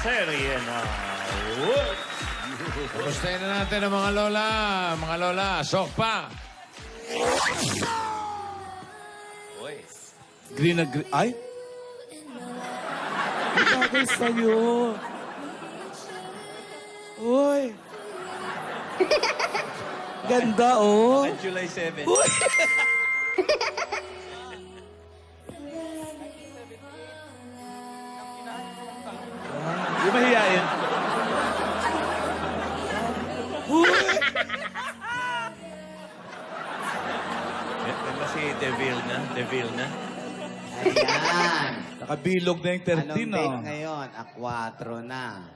serye na Wood. Kumustahin na natin ang mga lola. Mga lola, sok pa. Uy. Green na green. Ay! Bagay sa'yo. Uy! Ganda, oh. July 7. Uy! Yung mahihayin. Uy! Yan ba si Deville na? Deville na? Ayan. Nakabilog na yung 13, Anong date oh. ngayon? A4 na.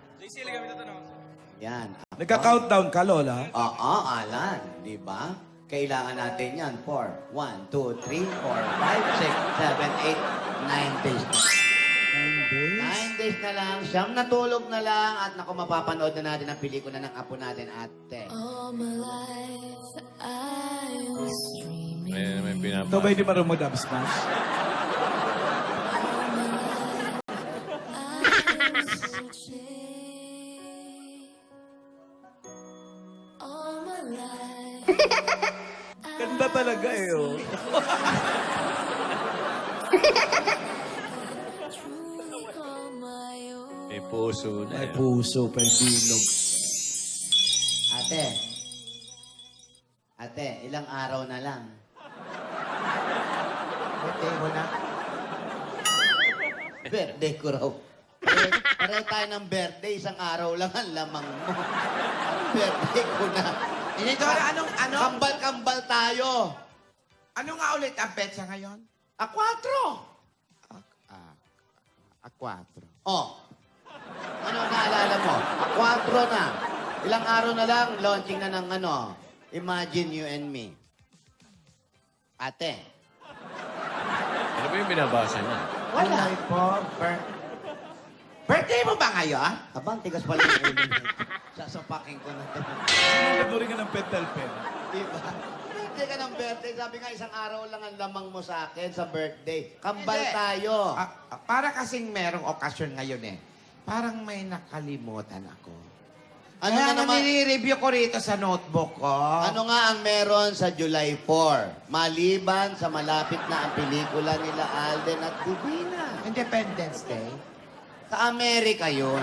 Yan. Nagka-countdown ka, Lola? Oo, Alan. Di ba? Kailangan natin yan. 4, 1, 2, 3, 4, 5, 6, 7, 8, 9 days na. 9 days? 9 days na lang. Siyam natulog na lang. At naku, mapapanood na natin ang pelikula ng apo natin, ate. All my life I was dreaming. May Ito ba pinapa. hindi marunong mag-dub smash? I was searching. All my life Ganda talaga eh, oh. truly call my own. May puso na. May puso, may bilog. Ate. Ate, ilang araw na lang. Birthday mo na. Birthday ko raw. Pareho tayo ng birthday, isang araw lang ang lamang mo. Birthday ko na. Inidora, anong... Kambal-kambal tayo. Ano nga ulit ang petsa ngayon? A4. A4. Oh. Ano naalala mo? A4 na. Ilang araw na lang, launching na ng ano, Imagine You and Me. Ate. Ano ba yung binabasa niya? Wala. Ay po, birthday mo ba ngayon? Abang, tigas pala yung ulo nito. Sasapakin ko na ito. Nagduri ka ng pentel pen. Diba? Hindi ka ng birthday. Sabi nga, isang araw lang ang lamang mo sa akin sa birthday. Kambal Hindi. tayo. Para kasing merong okasyon ngayon eh. Parang may nakalimutan ako. Ano Kaya na naman? nire-review ko rito sa notebook ko. Ano nga ang meron sa July 4? Maliban sa malapit na ang pelikula nila Alden at Divina. Independence Day. Sa Amerika yun.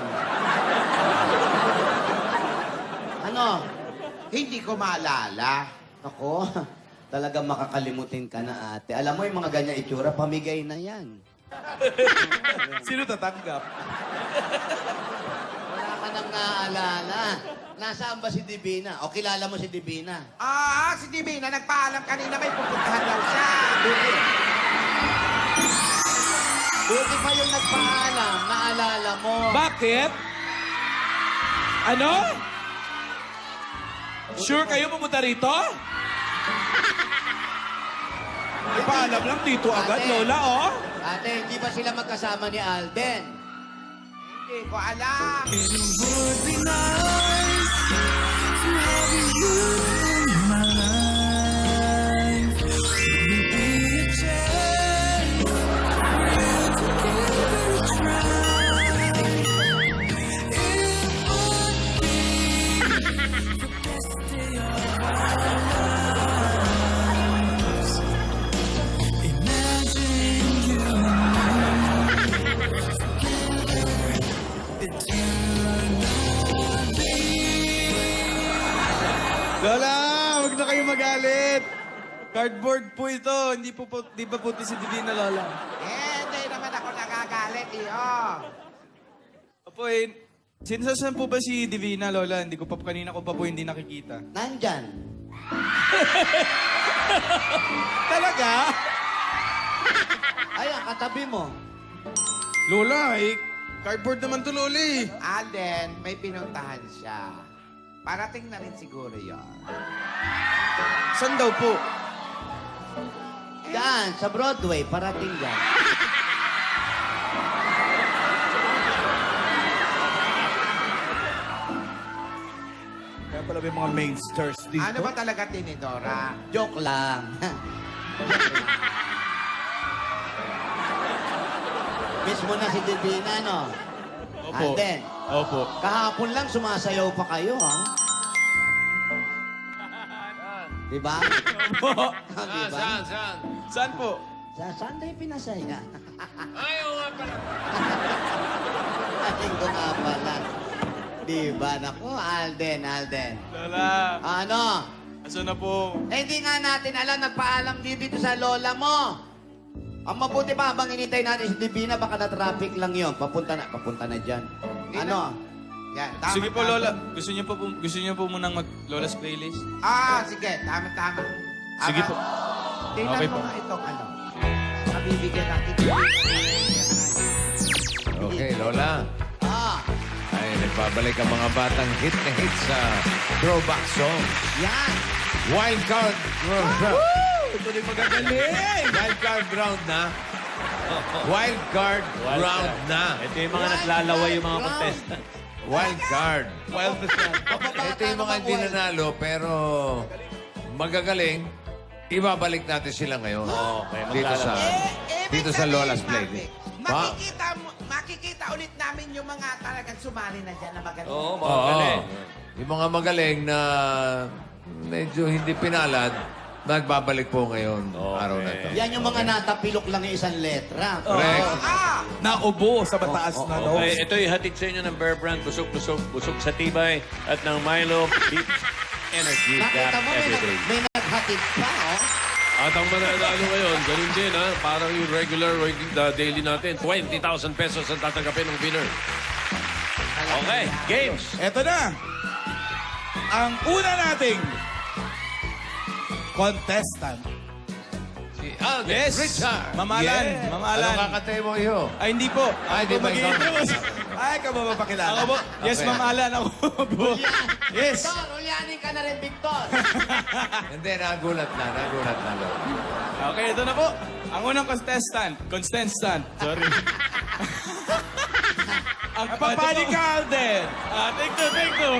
Ano? Hindi ko maalala. Ako, talagang makakalimutin ka na ate. Alam mo yung mga ganyan itsura, pamigay na yan. Sino tatanggap? Wala ka nang naaalala. Nasaan ba si Divina? O kilala mo si Divina? Si Divina, nagpaalam kanina may pupuntahan daw siya. Buti pa yung nagpaalam, naalala mo. Bakit? Ano? Sure kayo pumunta rito? Paalam lang dito agad, Ate. Lola, oh. Ate, hindi ba sila magkasama ni Alden? Hindi ko alam. Lola, huwag na kayo magalit. Cardboard po ito. Hindi ba puti si Divina, Lola? Hindi naman ako nagagalit, iyo. Opo, sinasasan po ba si Divina, Lola? Hindi ko pa kanina ko pa po hindi nakikita. Nandyan. Talaga? Ayan, katabi mo. Lola, cardboard naman to, Loli. Alden, may pinuntahan siya. Parating na rin siguro yun. Saan daw po? Yan, sa Broadway, parating yan. Kaya pala may mga main stars dito. Ano ba talaga, Tinidora? Joke lang. Miss mo na si Divina, no? Opo. Alden, Opo. Kahapon lang, sumasayaw pa kayo, ha? Diba? Opo. Saan, Diba? saan, saan? Saan po? Sa Sunday, pinasaya. Ayaw nga pala. Ating ko nga pala. Diba? Naku, Alden. Lola, Ano? aso na po? Hindi nga natin alam, nagpaalam dito sa lola mo. Ang mabuti pa, habang inintay natin si Divina, baka na-traffic lang yon. Papunta na dyan. Ano? Yan, tama, Sige po, tama. Lola. Gusto niyo po munang mag-Lola's playlist? Sige, tama. Sige po. Tingnan Okay mo po. nga itong ano. Nabibigyan natin. Okay, Lola. Ah, Ay, nagbabalik ang mga batang hit na hit sa throwback songs. yan. Wild card. Ito rin magagaling! Wild card round na. Wild card round na. Ito yung mga naglalaway yung mga Wild contestant. Wild card. Wild na yan. Ito yung mga hindi nanalo, pero magagaling. Ibabalik natin sila ngayon. Okay, Dito sa Lola's Playlist. Pa? Makikita ulit namin yung mga talagang sumali na dyan na magaling. Oo, mga Oo. galing. Yung mga magaling na medyo hindi pinalad, nagbabalik po ngayon, araw na to. Yan yung mga natapilok lang yung isang letra. Correct. Naubo sa bataas na no? Okay, ito ihatid sa inyo ng Bear Brand, busog sa tibay, at ng Milo Deep Energy Nakita Gap mo, Everyday. may naghatid pa, oh. At ang mananalo ngayon, ganun din ha, parang yung regular daily natin, 20,000 pesos ang tatanggapin ng winner. Okay, games. Eto na! Ang una nating contestant. Si Alden Yes! Richard. Mamalan, mamalan. Ano kakatay mo iyo? Ay, hindi po. Ay, di Ako ba ikaw? mag-i-introduce. Ay, ka ba mapakilala? Ako po. Yes, Okay. mamalan. Ako po. Yes. Victor, ulyanin ka na rin, Victor. Hindi, nagulat na, Lola. Okay, ito na po. Ang unang contestant. Sorry. Ang papali ka, Alden. Take two.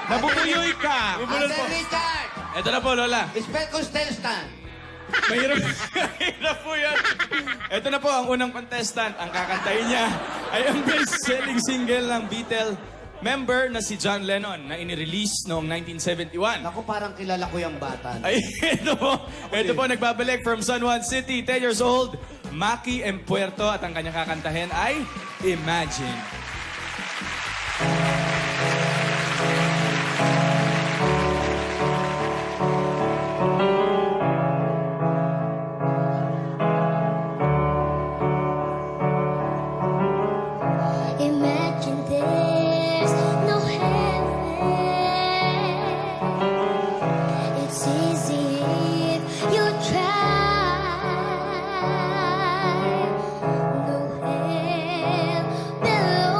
Nabubuyoy ka. Bubulol po. Alden Richard. Ito na po, Lola. Spell contestant. Mahirap po yan. Ito na po ang unang contestant. Ang kakantahin niya ay ang best-selling single ng Beatle member na si John Lennon na inirelease noong 1971. Naku, parang kilala ko yung bata. Ay, ito po, nagbabalik from San Juan City, 10 years old, Maki M. Puerto, at ang kanyang kakantahin ay Imagine. Imagine there's no heaven. It's easy if you try. No hell below.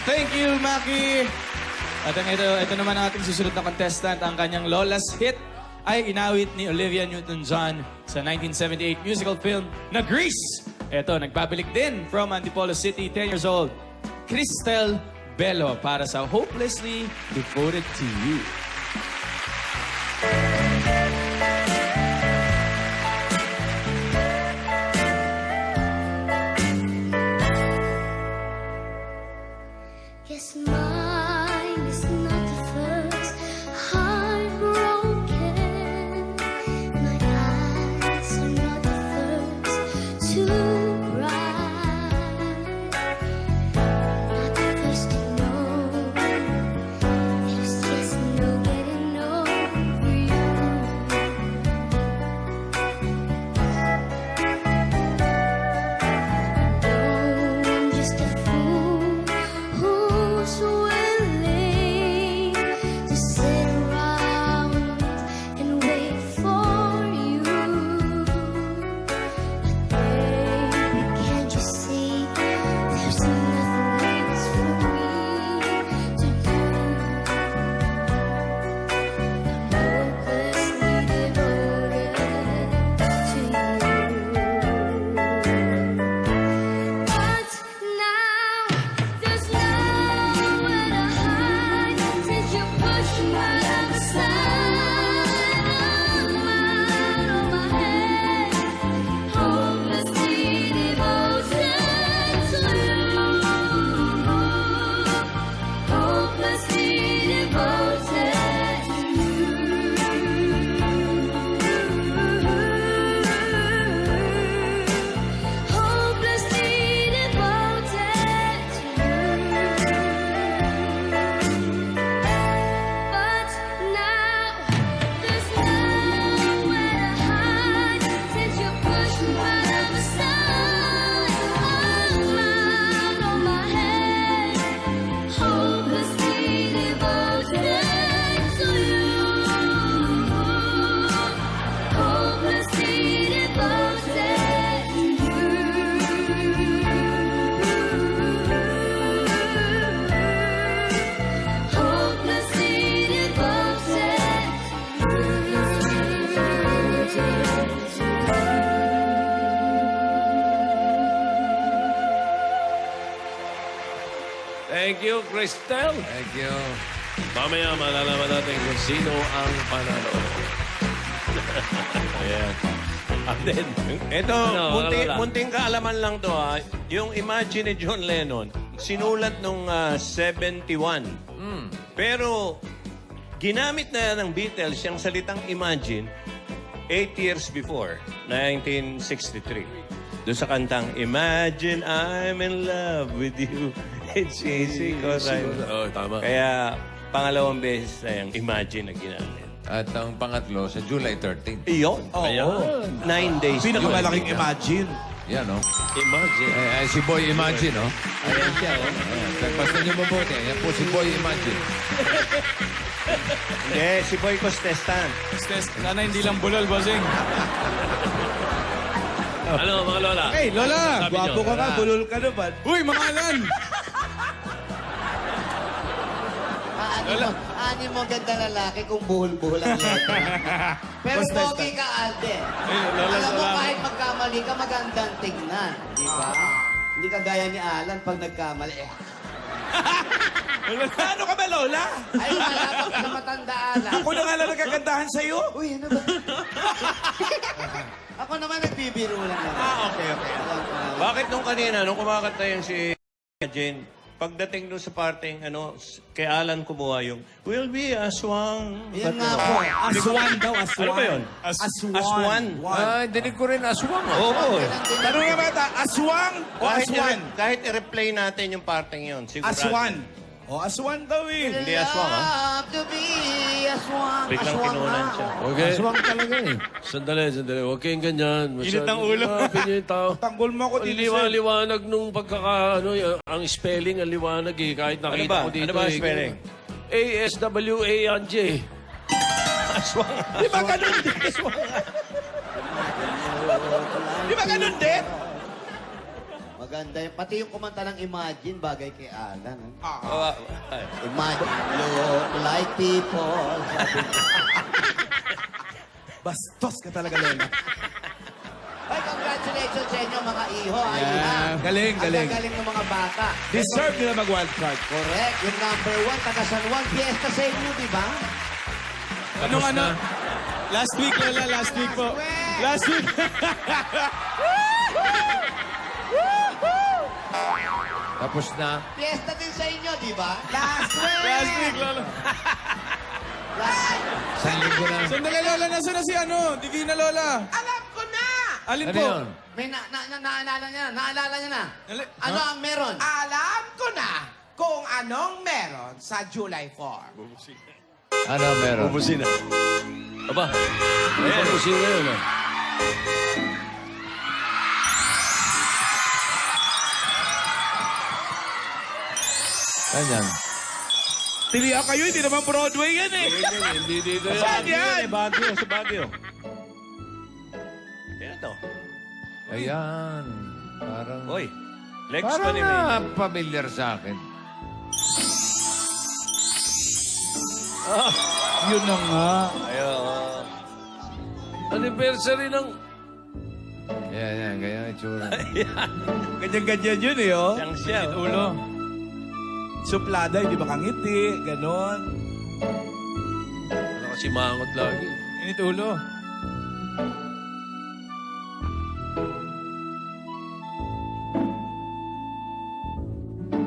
Thank you, Maki. At ito naman ang ating susunod na contestant. Ang kanyang Lola's hit ay inawit ni Olivia Newton-John sa 1978 musical film na Grease. Ito, nagbabalik din from Antipolo City, 10 years old. Cristel Bello para sa Hopelessly Devoted to You. Guess mine is not the first heartbroken. My eyes are not the first to cry. Not the first to know. There's just no getting over you. I'm just a fool who's willing to sit around and wait for you. Baby, can't you see there's nothing else for me to do? I'm hopelessly devoted to you. But now there's nowhere to hide since you pushed me out of sight. I'm out of my head, hopelessly devoted to you. Hopelessly devoted to you. Hopelessly devoted to you. But now there's nowhere to hide since you pushed me out of my sight. I'm out of my head, hopelessly devoted to you. Hopelessly devoted to you. Hopelessly Thank you, Cristel. Thank you. Mamaya malalaman natin kung sino ang panalo. Ayan. And then, Ito, Ano, Lola? munting kaalaman lang to ha. Yung Imagine ni John Lennon, sinulat nung 71. Pero, ginamit na ng Beatles yung salitang Imagine 8 years before, 1963. Doon sa kantang, Imagine I'm in love with you. It's easy cause I'm... Oh, tama. Kaya, pangalawang beses na yung Imagine na ginamit. At ang pangatlo, sa July 13. Iyon. Ayan. 9 days. Pinakamalaking Imagine. Yan, no? Imagine. Si Boy Imagine, no? Ayan siya, oh. Ayan. Basta nyo mabuti. Yan po si Boy Imagine. Hindi, si Boy Costestan. Sana hindi lang bulol, bossing. Ano, mga Lola? Hey, Lola! Sabi nyo. ka nga, bulol ka naman. Uy, mga Alan! Ani mo ganda lalaki kung buhol-buhol ang letra. Pero pogi ka, Alden. Lola, Alam mo, salamat. kahit magkamali ka, magandang tignan. Di ba? Hindi ka gaya ni Alan pag nagkamali. Ano ka ba, Lola? Ay, malapit ka na matanda, Alan. Ako na nga lang nagkakantahan sa'yo. Uy, ano ba? Ako naman nagbibiro lang naman. Okay. Alam ko naman. Bakit nung kanina, nung kumakanta yung si Jane, pagdating doon sa parting, kay Alan kumuha yung, We'll be aswang. Yan nga po. Aswan daw, aswan. Ano ba yun? Aswan. Dinig ko rin aswang, Oo. Tanong nga ba, aswang o aswan? Kahit i-replay natin yung parting yun. Sigurado. Aswan. O, aswan daw eh. Hindi aswang, ha? Love to be aswang. Biglang Aswang kinunan nga. siya. Okay. Aswang talaga eh. Sandali. Huwag kayong ganyan. Init ng ulo. Grabe niyo yung tao. Tanggol mo ako Ang dito sir. liwanag nung ang spelling, ang liwanag eh. Kahit nakita ba? ko dito. Ano ba ang eh. spelling? A-S-W-A yan, J. Aswang. Di ba ganun din? Di ba ganun din? Maganda yun. Pati yung kumanta ng Imagine, bagay kay Alan. Ah, Imagine, look like people. Sabi niya. Bastos ka talaga, Lola. Ay, congratulations sa inyo, mga iho. Ay, Yeah. ha? Galing, galing. Ang gagaling ng mga bata. Deserve nila mag-wildcard. Correct. Yung number 1, taga San Juan. Fiesta sa inyo, di ba? Anong ano? Last week, Lola. Last week po. Last week. Tapos na. Fiesta din sa inyo, di ba? Last week, Lola. Isang linggo na. Sandali, Lola. Nasaan na si ano? Divina, Lola. Alam ko na! Alin Ano po? yun? May naalala niya na. Naalala niya na. Ano ang meron? Alam ko na kung anong meron sa July 4. Ano meron? bubusina. Aba, ayan, bubusina yun. Ah. Ganyan. Tiliya kayo, hindi naman Broadway yan eh. Hindi dito yan. Saan yan? Baguio, sa Baguio. Yan to. Ayan. Parang... Oy, legs pa Parang ni May. familiar sa akin. Yun na nga. Ayun. Anniversary ng... Yan, ganyan ang itsura. Ganyan-ganyan yun eh, oh. Siyang siya. oh. Ulo. Suplada, hindi makangiti, ganon. Nakasimangot lagi. Init ulo.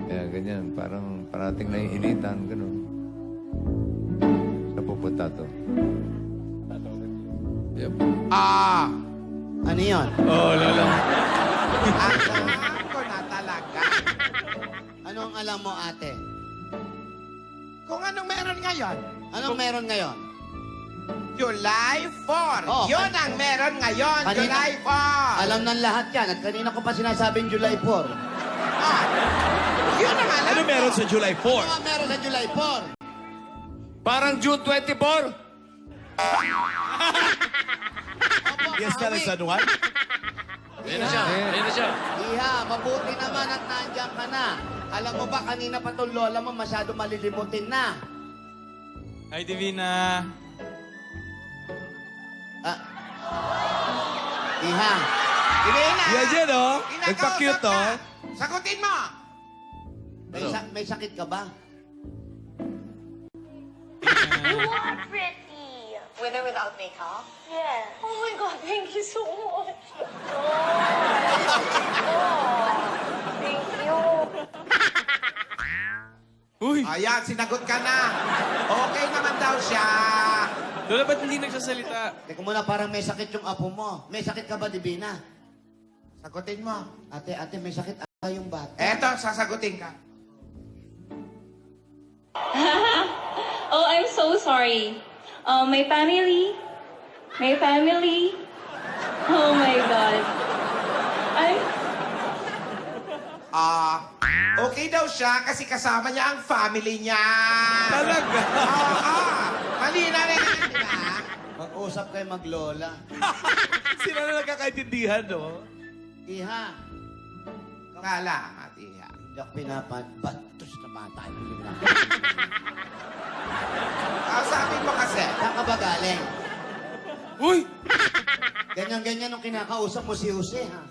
Kaya ganyan, parang parating naiinitan, gano'n. Sa pupunta to. Yep. Ano yun? Oh, Lola. Alam ko na talaga. Anong alam mo, ate? Kung anong meron ngayon. Anong meron ngayon? July 4. Oh, Yun ang meron ngayon. Kanina- July 4. Alam ng lahat yan. At kanina ko pa sinasabing July 4. Ah, yun ang alam Ano ko. meron sa July 4? Ano ang meron sa July 4? Parang June 24! Opo, Yes, na kami. San Juan? Ayan na siya. Ayan na siya. Iha, mabuti naman at nandiyan ka na. Alam mo ba, kanina pa tong lola mo masyado malilimutin na. Hi, Divina. Ah. Iha, Irina! Yan yan, oh. Kinakausap Nagpa-cute, ka. oh. Sagutin mo! may sakit ka ba? You are pretty. With or without makeup? Yeah. Oh my God, thank you so much. Thank you. Uy! Ayan, sinagot ka na. Okay naman daw siya. Lola, ba't hindi nagsasalita? Teka muna, parang may sakit yung apo mo. May sakit ka ba, Divina? Sagutin mo. Ate, may sakit ata yung bata. Eto, sasagutin ka. Oh, I'm so sorry. My family. Oh my God. Okay daw siya kasi kasama niya ang family niya. Talaga? Mali na rin. Di ba? Mag-usap kayo maglola. Sila na nagkakaintindihan, no? Iha, Salamat, Iha. hindi ako pinapanbatos na bata. Sabi mo kasi. Saan ka ba galing? Uy! Ganyan-ganyan nung kinakausap mo si Jose, ha?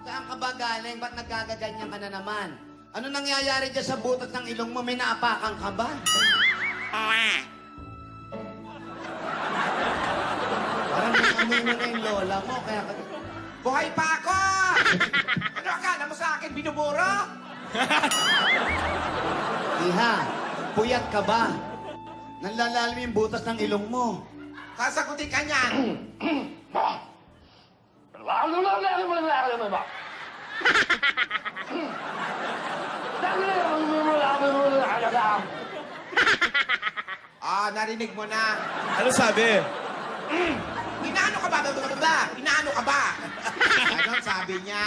Saan ka ba galing? Ba't nagkagaganyan ka na naman? Ano nangyayari dyan sa butot ng ilong mo? May naapakan ka ba? Parang naamoy mo na yung lola mo, kaya ka... Buhay pa ako! Ano akala mo sa akin, binuburo? Iha, puyat ka ba? Nanlalalim yung butas ng ilong mo. Sasagutin ka niyan. Narinig mo na. Ano sabi? Inaano ka ba? Inaano ka ba? Ano sabi niya?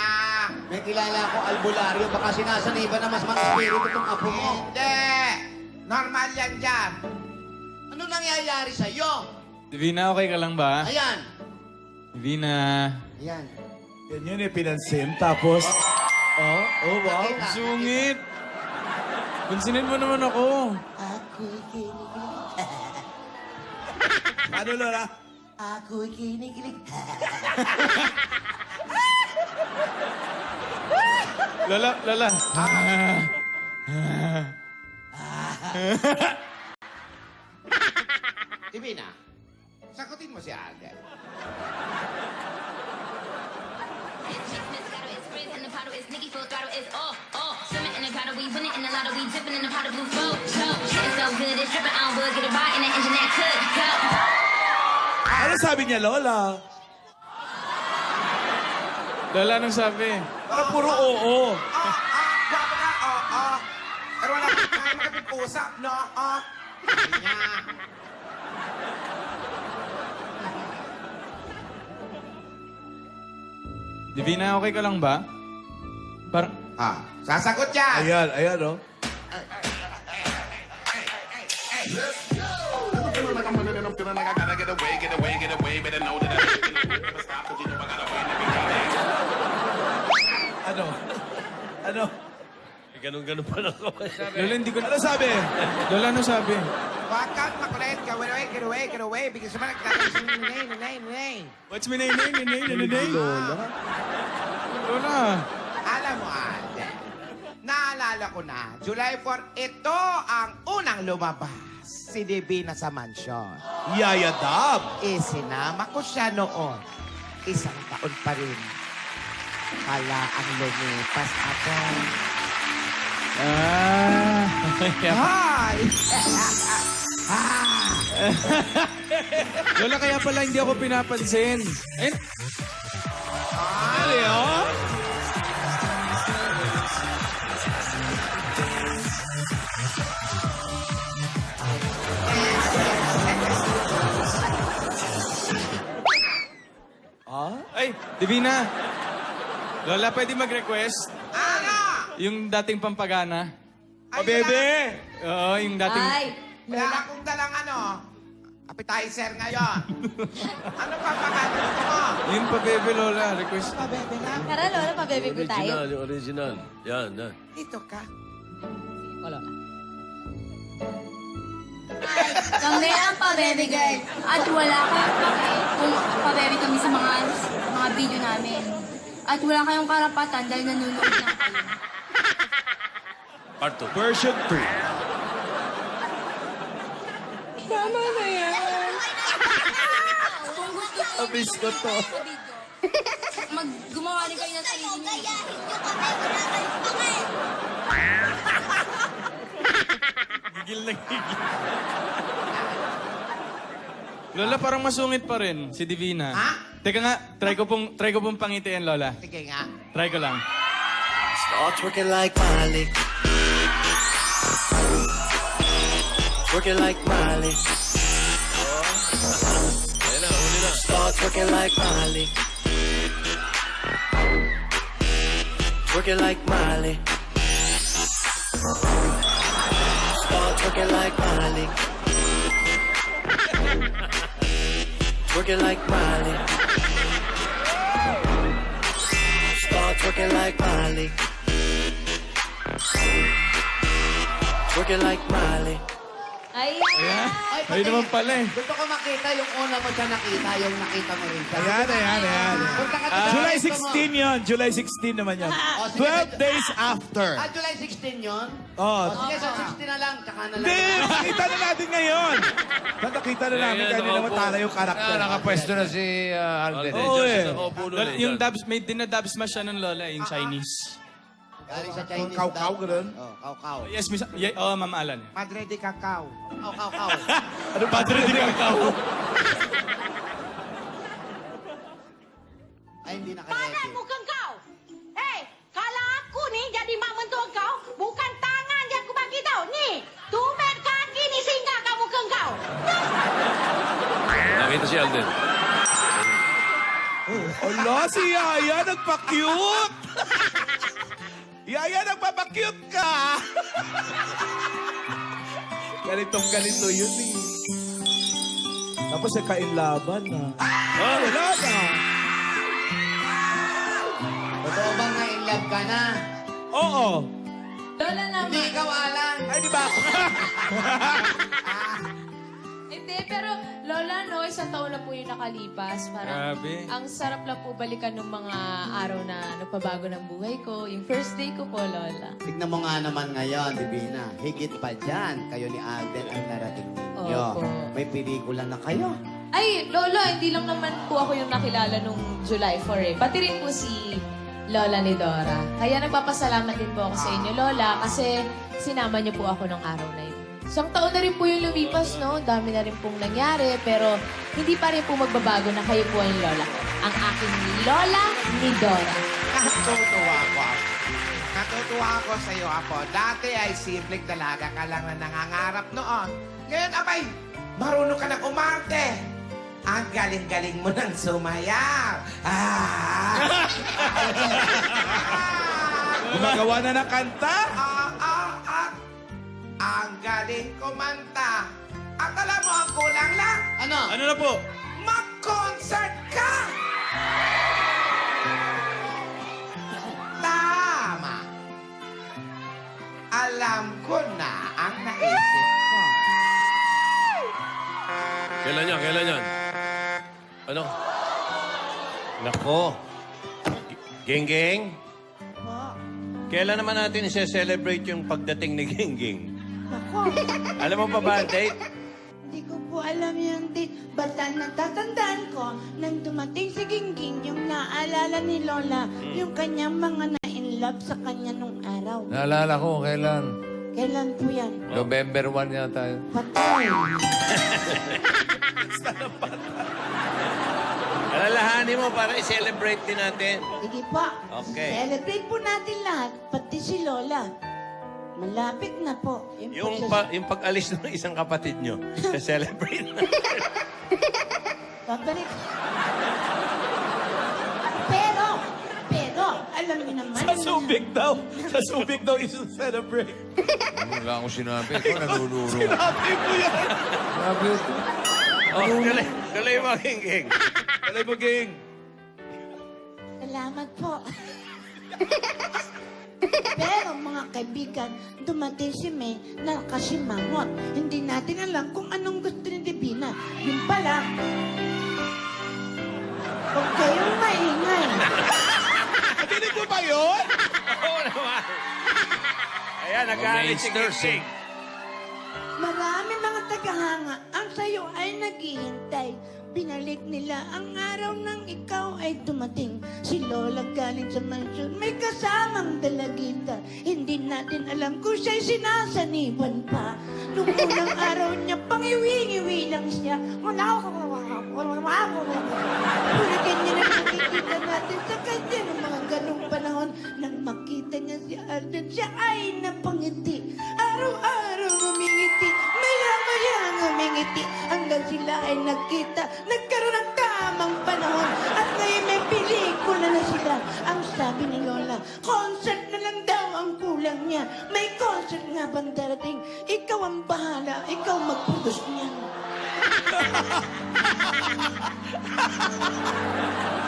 May kilala ko, albularyo. Baka sinasaniba na mas mga espiritu itong apo mo. Hindi. Normal yan dyan. Ano nangyayari sa'yo? Divina, okay ka lang ba? Ayan. Divina. Ayan. Yan yun eh, pinansin. Tapos, oh, wow. Nakita. Sungit. Pansinin mo naman ako. Ako'y kinikilig. Ano, Lola? Ako'y kinikilig. Lola. Divina, sagutin mo si Alden. Ano sabi niya, Lola? Lola, anong sabi? Parang puro oo. Gwapo ka, oo. Pero wala kang kaya makapag-usap, no? Sabi niya. Divina, okay ka lang ba? Parang... Sasagot yan. Ayan, oh. Ano? Ganun-ganun pa lang ako. Lola, hindi ko... Ano sabi? Lola, ano sabi? Huwag kang makulit. Get away. Because naman nagtatanong sa nanay. What's my name? Lola. Alam mo, Alden, naalala ko na, July 4, ito ang unang lumabas. Si Divina sa mansyon. Yayadab. Sinama ko siya noon. Isang taon pa rin. Pala ang lumipas ako. Hi! Lola, kaya pala hindi ako pinapansin. Eh, Ay, Divina. Lola, pwede mag-request? Ano? Yung dating pampagana. Ay, Bebe! Oo, yung dating... Wala akong dalang appetizer ngayon. Ano pa gusto mo? Yung pabebe, Lola. Request. Pabebe na. Tara, Lola, pabebe ko tayo. Yung original. Yan. Dito ka. Kami ang pabebe girl. At wala kayong pake kung pabebe kami sa mga video namin. At wala kayong karapatan dahil nanonood lang kayo. Part 2. Version 3. Tama na yan. Abis ko to. Gumawa rin kayo ng sarili niyo. Gigil na gigil. Lola, parang masungit pa rin si Divina. Ha? Teka nga, try ko pong pangitian, Lola. Sige nga. Try ko lang. Start twerking like Miley. Twerking like Miley. Ayan na, huli na. Start twerking like Miley. Twerking like Miley. Start twerking like Miley. Twerking like Miley. Start twerking like Miley. Twerking like Miley. Ay, Ay naman pala eh. Gusto ko makita yung una mo siya nakita, yung nakita mo rin siya. Ayan. Punta ka to July sa gusto mo. 16 yun. July 16 naman yun. sige. 12 days after. July 16 yun? Oh. Sige, sa 16 na lang, tsaka na lang. Hindi! Nakita na natin ngayon. Nakita na namin Ayan, kanina naman tala yung karakter. Nakapwesto na si Alden. Oo eh. Lola, yung dubs, may dinadubs smash siya ng Lola, yung Chinese. Galing sa Chinese. Kaw-kaw, ganun. Kaw-kaw. Yes, Miss... Ma'am Alan. Madre de cacao. Kaw-kaw. Ano padre di kakaw? Ay, hindi Padan naka-ready. muka kau. Hei, kalau aku ni jadi mak mentua kau, bukan tangan je aku bagi tau. Ni, tumit kaki ni singgah kat muka kau. Nakita si Alden. Ala, si Yaya nagpa-cute! Yaya, nagpapa-cute ka! Ganito yun eh. Tapos sa kainlaban na. Wala na. Totoo bang na-in-love ka na? Oo. Lola Hindi naman. ikaw, Alan. Ay, di ba ako? Hindi, pero Lola, no, isang taon na po yung nakalipas. Parang Grabe. ang sarap lang po balikan ng mga araw na nagpabago ng buhay ko. Yung first day ko po, Lola. Tignan mo nga naman ngayon, Divina. Higit pa dyan, kayo ni Alden ang narating ninyo. Opo. May pelikula na kayo. Ay, Lola, hindi lang naman po ako yung nakilala nung July 4 eh. Pati rin po si Lola ni Dora. Kaya nagpapasalamat din po ako sa inyo, Lola, kasi sinama niyo po ako ng araw na yun. Isang taon na rin po yung lumipas, no? Dami na rin pong nangyari, pero hindi pa rin po magbabago na kayo po ang Lola ko. Ang aking Lola ni Dora. Natutuwa ako. Natutuwa ako sa iyo, Apo. Dati ay simpleng dalaga ka lang na nangangarap noon. Ngayon, abay, marunong ka ng umarte. Ang galing-galing mo ng sumayaw. Gumagawa na ng kanta. Ang galing kumanta. At alam mo, ang kulang lang, Ano? Ano na po? mag-concert ka! Tama. Alam ko na ang naisip ko. Kailan yan? Kailan yan? Ano? Nako. Geng-geng, kailan naman natin i-celebrate yung pagdating ni Geng-geng? Ako, Alam mo pa ba ang date? hindi ko po alam yung date. Basta natatandaan ko, nang dumating si Gingging, yung naalala ni Lola, yung kanyang mga na-in-love sa kanya nung araw. Naalala ko kailan. Kailan po yan? November 1 yata yun. Patay. Alalahanin mo para i-celebrate din natin. Sige po. Okay. Celebrate po natin lahat, pati si Lola. Malapit na po. Yun po Yung, siya- yung pag-alis ng isang kapatid nyo, i-celebrate na. Babalik. Pero, alam niyo naman. Sa Subic daw. Sa Subic daw is-celebrate. Wala akong sinabi. Ikaw naguluro. Sinabi mo yan. Sabi ko. Oh, tuloy mo, Geng-geng. Alay mo, Ging. Salamat po. Pero mga kaibigan, dumating si May na kasimangot. Hindi natin alam kung anong gusto ni Divina. Yun pala. Huwag kayong maingay. Natinig mo ba yun? Oo naman. Ayan, nag-aalis si Geng-geng. Marami mga tagahanga ang sayo ay naghihintay. Binalik nila ang araw ng ikaw ay dumating. Si Lola galing sa mansyon, may kasamang dalagita. Hindi natin alam kung siya'y sinasaniban pa. Nung unang araw niya, pangiwi-iwi lang siya. Wala ko. Pura ganyan ang nakikita natin sa kanya ng mga ganong panahon. Nang makita niya si Alden, siya ay napangiti. Araw-araw ngumingiti, maya-maya ngumingiti. Hanggang sila ay nagkita, nagkaroon ng tamang panahon. At ngayon may pelikula na sila. Ang sabi ni Lola, concert na lang daw ang kulang niya. May concert nga bang darating? Ikaw ang bahala, ikaw mag-produce niyan.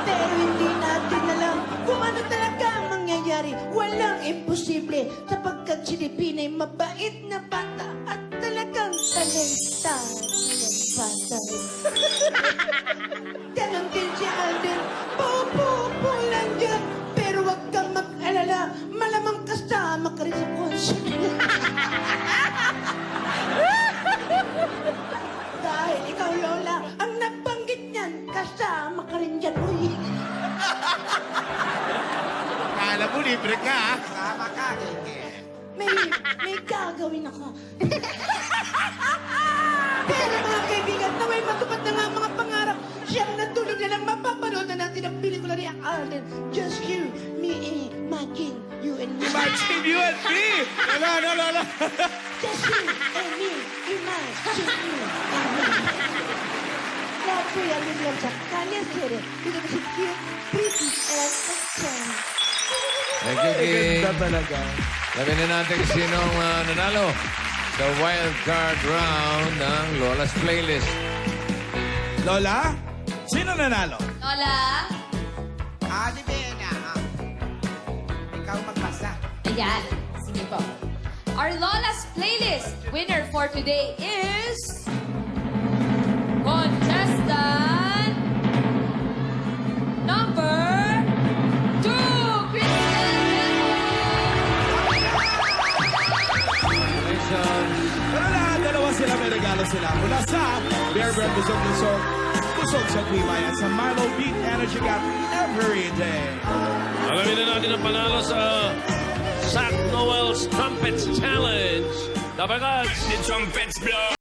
Pero hindi natin alam kung ano talaga ang mangyayari. Walang imposible sapagkat si Divina ay mabait na bata at talagang talentado ng bata. Ganon din si Alden. Pupo lang yan. Pero wag kang mag-alala. Malamang kasama ka rin sa concert. Dahil ikaw, Lola, ang nagbanggit niyan, kasama ka rin dyan. Uy. Kala mo, libre ka, ha? Sama ka, Genge. May gagawin ako. Pero mga kaibigan, naway matupad na nga ang mga pangarap. Siyang natulog na lang mapapanood na natin ang pelikula ni Alden. Just you, me, imagine, you and me. Imagine you and me. Wala. Just you and me, imagine you and me. Love for you, I love sa Kanya City. Because it's cute, pretty, and fun. Thank you, Ging. Ganda talaga. Sabi na natin kung sinong nanalo sa wild card round ng Lola's Playlist. Lola, sino nanalo? Lola? Divina. Ikaw magbasa. Ayan. Sige po. Our Lola's Playlist winner for today is... Contestant number 2, Kristen Pero lahat, dalawa sila, may regalo sila. Mula sa Bear Bear Busog-Lusog, Busog sa Twibayan sa Milo Beat Energy Cup every day. Alamin na natin ang panalo sa Zach Noel's Trumpets Challenge. Dapat ka, si Trumpets Blow!